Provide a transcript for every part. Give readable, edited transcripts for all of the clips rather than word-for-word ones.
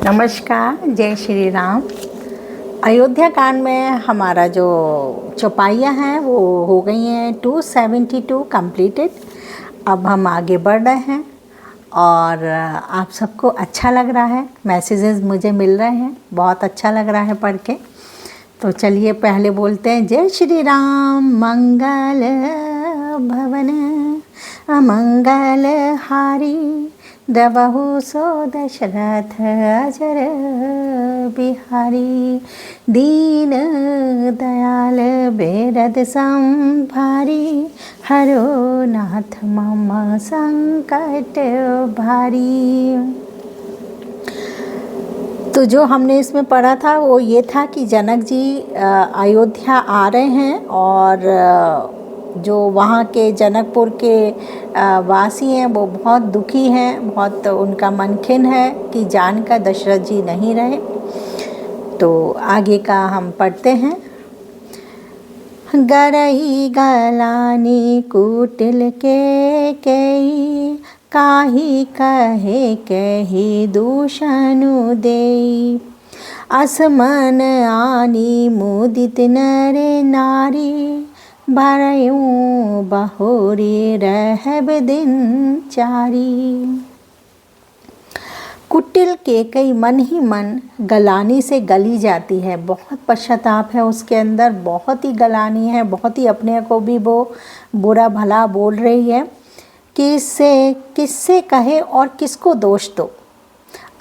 नमस्कार, जय श्री राम। अयोध्या कांड में हमारा जो चौपाइयाँ हैं वो हो गई हैं 272 कंप्लीटेड। अब हम आगे बढ़ रहे हैं और आप सबको अच्छा लग रहा है, मैसेजेस मुझे मिल रहे हैं, बहुत अच्छा लग रहा है पढ़ के। तो चलिए पहले बोलते हैं जय श्री राम। मंगल भवन अमंगल हारी दबहु सो दशरथ अजर बिहारी। दीन दयाल बेरद संभारी हरो नाथ मम संकट भारी। तो जो हमने इसमें पढ़ा था वो ये था कि जनक जी अयोध्या आ रहे हैं और जो वहाँ के जनकपुर के वासी हैं वो बहुत दुखी हैं, बहुत उनका मन खिन्न है कि जानकर दशरथ जी नहीं रहे। तो आगे का हम पढ़ते हैं। गरई गलानी कुटिल के कई काही कहे कही दूषणु देई। असमन आनी मुदित नर नारी भरयूं बहोरी रहब दिन चारी। कुटिल के कई मन ही मन गलानी से गली जाती है, बहुत पश्चाताप है उसके अंदर, बहुत ही गलानी है, बहुत ही अपने को भी वो बुरा भला बोल रही है। किससे कहे और किसको दोष दो।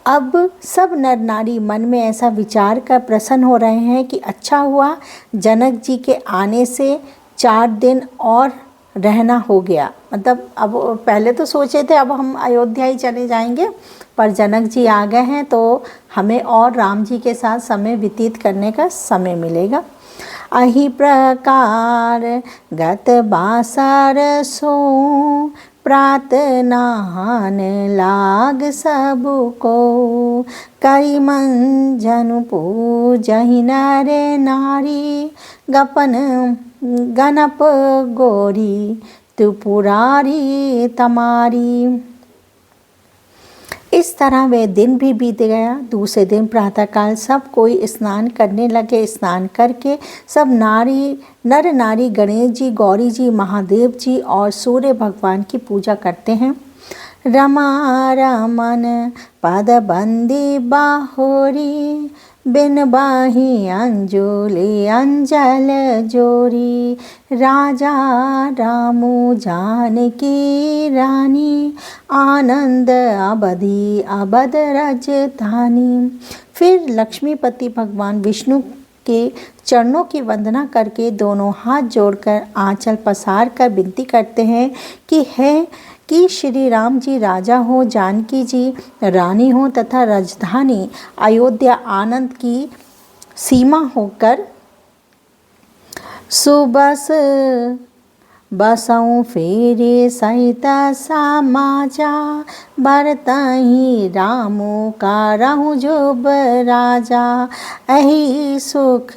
अब सब नर नारी मन में ऐसा विचार कर प्रसन्न हो रहे हैं कि अच्छा हुआ जनक जी के आने से 4 दिन और रहना हो गया। मतलब अब पहले तो सोचे थे अब हम अयोध्या ही चले जाएंगे, पर जनक जी आ गए हैं तो हमें और राम जी के साथ समय व्यतीत करने का समय मिलेगा। अहि प्रकार गत बासर सो प्रात नहान लाग सबको। कई मंजन पूजहि नर नारी गपन गणप गोरी त्रिपुरारी तमारी। इस तरह वे दिन भी बीत गया। दूसरे दिन प्रातःकाल सब कोई स्नान करने लगे। स्नान करके सब नर नारी गणेश जी, गौरी जी, महादेव जी और सूर्य भगवान की पूजा करते हैं। रमा रमन पद बंदी बाहोरी बिन बाही अंजुली अंजल जोरी। राजा रामू जानकी रानी आनंद अबधी अबध राजधानी। फिर लक्ष्मीपति भगवान विष्णु के चरणों की वंदना करके दोनों हाथ जोड़कर आंचल पसार कर विनती करते हैं कि श्री राम जी राजा हो, जानकी जी रानी हो तथा राजधानी अयोध्या आनंद की सीमा होकर सुबस बसऊँ फेरे सहित समाजा। भरतहि रामो का रहूँ जुब राजा। अहि सुख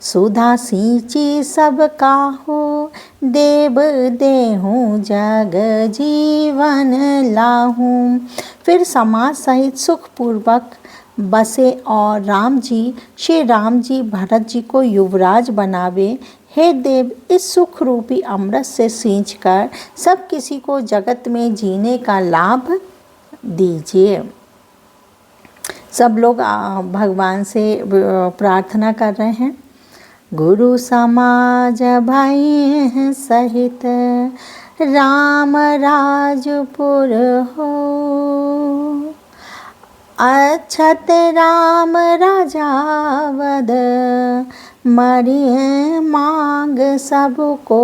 सुधा सींची सब काहो देव देहूँ जग जीवन लाहूँ। फिर समाज सहित सुखपूर्वक बसे और श्री राम जी भरत जी को युवराज बनावे। हे देव, इस सुख रूपी अमृत से सींचकर सब किसी को जगत में जीने का लाभ दीजिए। सब लोग भगवान से प्रार्थना कर रहे हैं। गुरु समाज भाई सहित राम राजपुर हो। अक्षत राम राजा वद मरिए मांग सबको।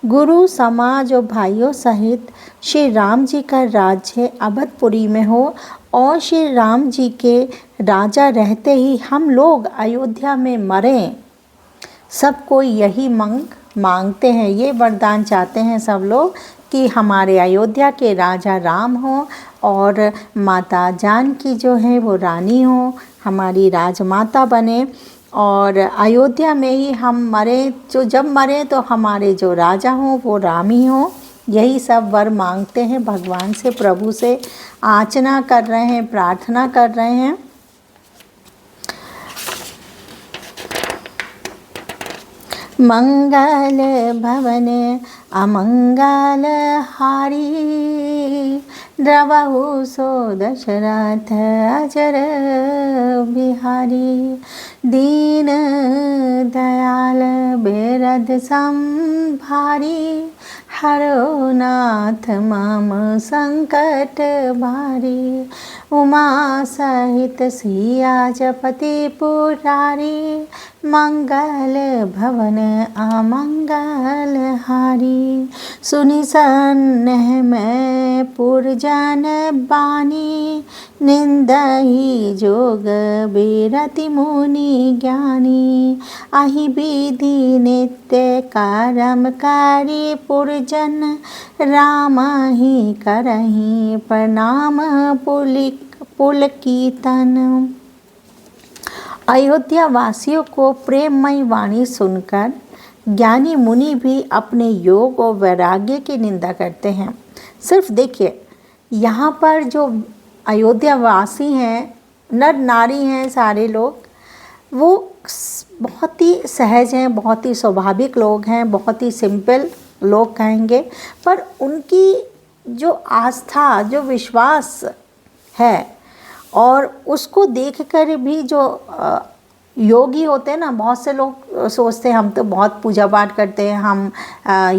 गुरु समाज और भाइयों सहित श्री राम जी का राज्य अवधपुरी में हो और श्री राम जी के राजा रहते ही हम लोग अयोध्या में मरें। सब कोई यही मांगते हैं, ये वरदान चाहते हैं सब लोग कि हमारे अयोध्या के राजा राम हो और माता जानकी जो है वो रानी हो, हमारी राजमाता बने और अयोध्या में ही हम मरें। जब मरें तो हमारे जो राजा हों वो राम ही हों, यही सब वर मांगते हैं भगवान से, प्रभु से याचना कर रहे हैं, प्रार्थना कर रहे हैं। मंगल भवन अमंगल हारी, द्रवहु सो दशरथ अजर बिहारी। दीन दयाल बेरद संभारी, हरो नाथ मम संकट भारी। उमा सहित सिया जपति पुरारी, मंगल भवन अमंगल हारी। सुनि सन्नेह में पुरजन बानी, निंदहि जोग बिरति मुनि ज्ञानी। अहि विधि नित्य कर्मकारी पुरजन, राम ही करहि प्रणाम पुलकितन। अयोध्या वासियों को प्रेममयी वाणी सुनकर ज्ञानी मुनि भी अपने योग और वैराग्य की निंदा करते हैं। सिर्फ देखिए, यहाँ पर जो अयोध्या वासी हैं, नर नारी हैं, सारे लोग वो बहुत ही सहज हैं, बहुत ही स्वाभाविक लोग हैं, बहुत ही सिंपल लोग कहेंगे। पर उनकी जो आस्था, जो विश्वास है, और उसको देखकर भी जो योगी होते हैं ना, बहुत से लोग सोचते हैं हम तो बहुत पूजा पाठ करते हैं, हम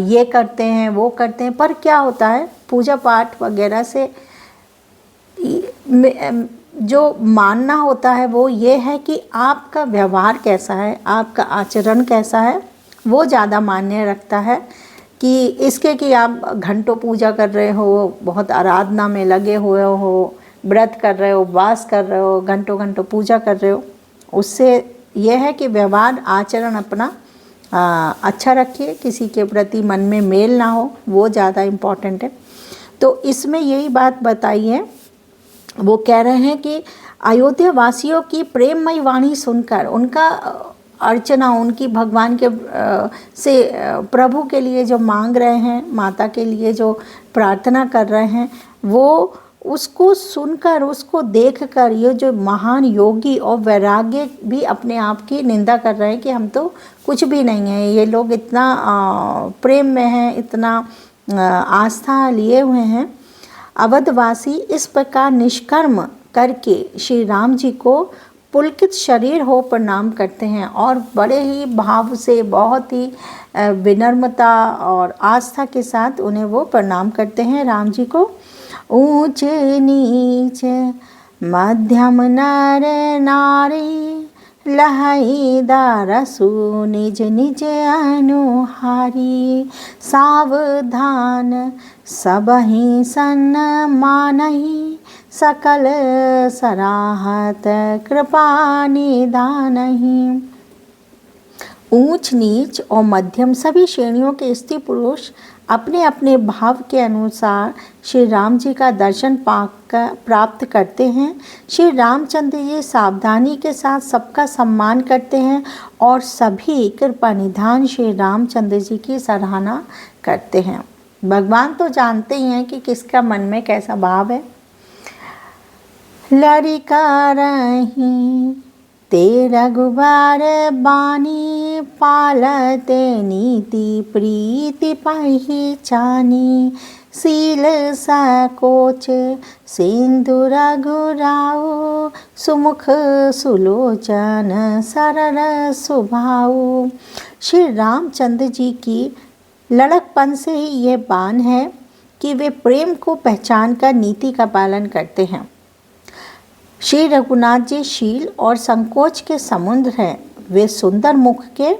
ये करते हैं, वो करते हैं। पर क्या होता है, पूजा पाठ वगैरह से जो मानना होता है वो ये है कि आपका व्यवहार कैसा है, आपका आचरण कैसा है, वो ज़्यादा मान्य रखता है कि इसके कि आप घंटों पूजा कर रहे हो, बहुत आराधना में लगे हुए हो, व्रत कर रहे हो, उपवास कर रहे हो, घंटों घंटों पूजा कर रहे हो। उससे यह है कि व्यवहार आचरण अपना अच्छा रखिए, किसी के प्रति मन में मेल ना हो, वो ज़्यादा इम्पॉर्टेंट है। तो इसमें यही बात बताई है। वो कह रहे हैं कि अयोध्या वासियों की प्रेममयी वाणी सुनकर, उनका अर्चना, उनकी भगवान के से प्रभु के लिए जो मांग रहे हैं, माता के लिए जो प्रार्थना कर रहे हैं, वो उसको सुनकर, उसको देखकर ये जो महान योगी और वैराग्य भी अपने आप की निंदा कर रहे हैं कि हम तो कुछ भी नहीं है, ये लोग इतना प्रेम में हैं, इतना आस्था लिए हुए हैं। अवधवासी इस प्रकार निष्कर्म करके श्री राम जी को पुलकित शरीर हो प्रणाम करते हैं और बड़े ही भाव से, बहुत ही विनम्रता और आस्था के साथ उन्हें वो प्रणाम करते हैं राम जी को। ऊंच नीच मध्यम नर नारी, लहई दारसु निज निज अनुहारी। सावधान सबहि सन्मानहि, सकल सराहत कृपा निधानहि। ऊंच नीच और मध्यम सभी श्रेणियों के स्त्री पुरुष अपने अपने भाव के अनुसार श्री राम जी का दर्शन प्राप्त करते हैं। श्री रामचंद्र जी सावधानी के साथ सबका सम्मान करते हैं और सभी कृपा निधान श्री रामचंद्र जी की सराहना करते हैं। भगवान तो जानते ही हैं कि किसका मन में कैसा भाव है। लरिका रही ते रघुबर बानी, पालते नीति प्रीति पहिचानी। सील सकोच सिंधु रघुराऊ, सुमुख सुलोचन सरल सुभाऊ। श्री रामचंद्र जी की लड़कपन से ही ये बान है कि वे प्रेम को पहचान कर नीति का पालन करते हैं। श्री रघुनाथ जी शील और संकोच के समुद्र हैं। वे सुंदर मुख के,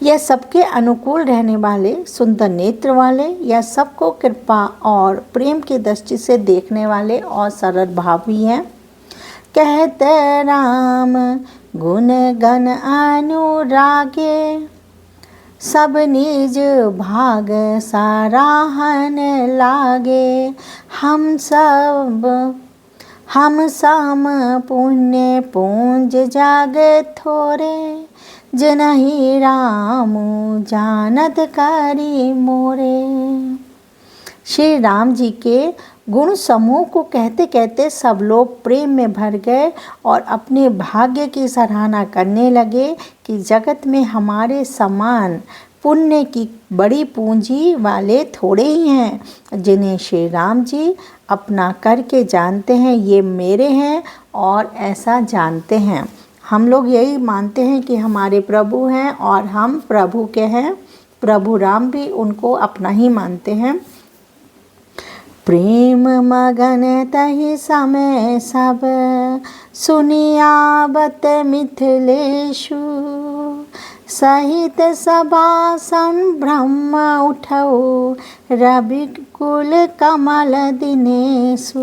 यह सबके अनुकूल रहने वाले, सुंदर नेत्र वाले, या सबको कृपा और प्रेम की दृष्टि से देखने वाले और सरल भावी हैं। कहते राम गुण गण अनुरागे, सब निज भाग सराहन लागे। हम सम पुण्य पूंज जाग थोरे, जनहि राम जानत करी मोरे। श्री राम जी के गुण समूह को कहते कहते सब लोग प्रेम में भर गए और अपने भाग्य की सराहना करने लगे कि जगत में हमारे समान पुण्य की बड़ी पूंजी वाले थोड़े ही हैं, जिन्हें श्री राम जी अपना करके जानते हैं ये मेरे हैं और ऐसा जानते हैं। हम लोग यही मानते हैं कि हमारे प्रभु हैं और हम प्रभु के हैं। प्रभु राम भी उनको अपना ही मानते हैं। प्रेम मगन तहि समय सब सुनियावत मिथिलेशु, सहित सभा संभ्रम उठऊ रविकुल कमल दिनेशु।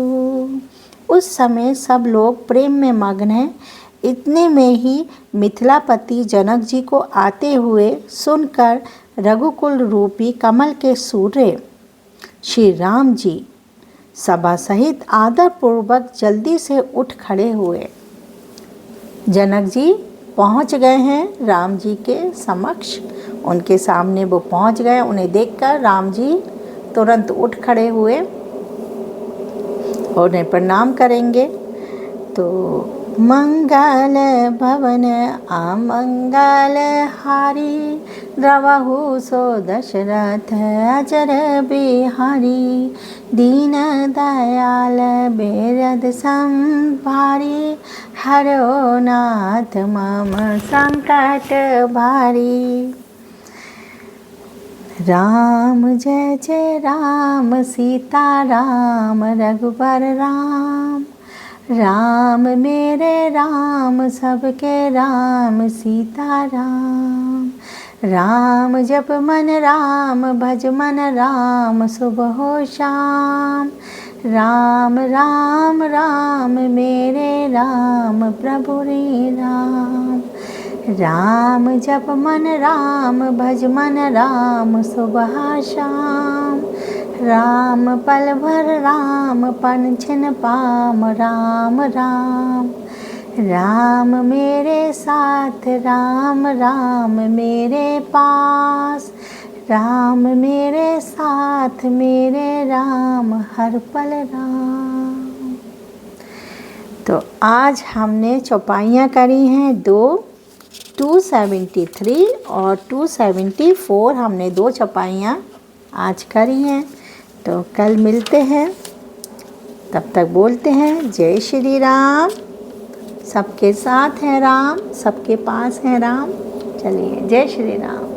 उस समय सब लोग प्रेम में मग्न हैं। इतने में ही मिथिलापति जनक जी को आते हुए सुनकर रघुकुल रूपी कमल के सूर्य श्री राम जी सभा सहित आदर पूर्वक जल्दी से उठ खड़े हुए। जनक जी पहुंच गए हैं राम जी के समक्ष, उनके सामने वो पहुंच गए। उन्हें देखकर राम जी तुरंत उठ खड़े हुए और उन्हें प्रणाम करेंगे। तो मंगल भवन अमंगल हारी, द्रवहु सो दशरथ अजर बिहारी, दीन दयाल बेरद संभारी, हरो नाथ मम संकट भारी। राम जय जय राम सीता राम रघुबर राम, राम मेरे राम सबके राम सीता राम। राम जप मन राम भज मन राम सुबह हो शाम, राम राम राम मेरे राम प्रभु रे राम। राम जप मन राम भज मन राम सुबह शाम, राम पल भर राम पन छिन पाम राम राम। राम मेरे साथ राम राम मेरे पास, राम मेरे साथ मेरे राम हर पल राम। तो आज हमने चौपाइयाँ करी हैं दो, 273 और 274 हमने दो चौपाइयाँ आज करी हैं। तो कल मिलते हैं, तब तक बोलते हैं जय श्री राम। सबके साथ है राम, सबके पास है राम। चलिए जय श्री राम।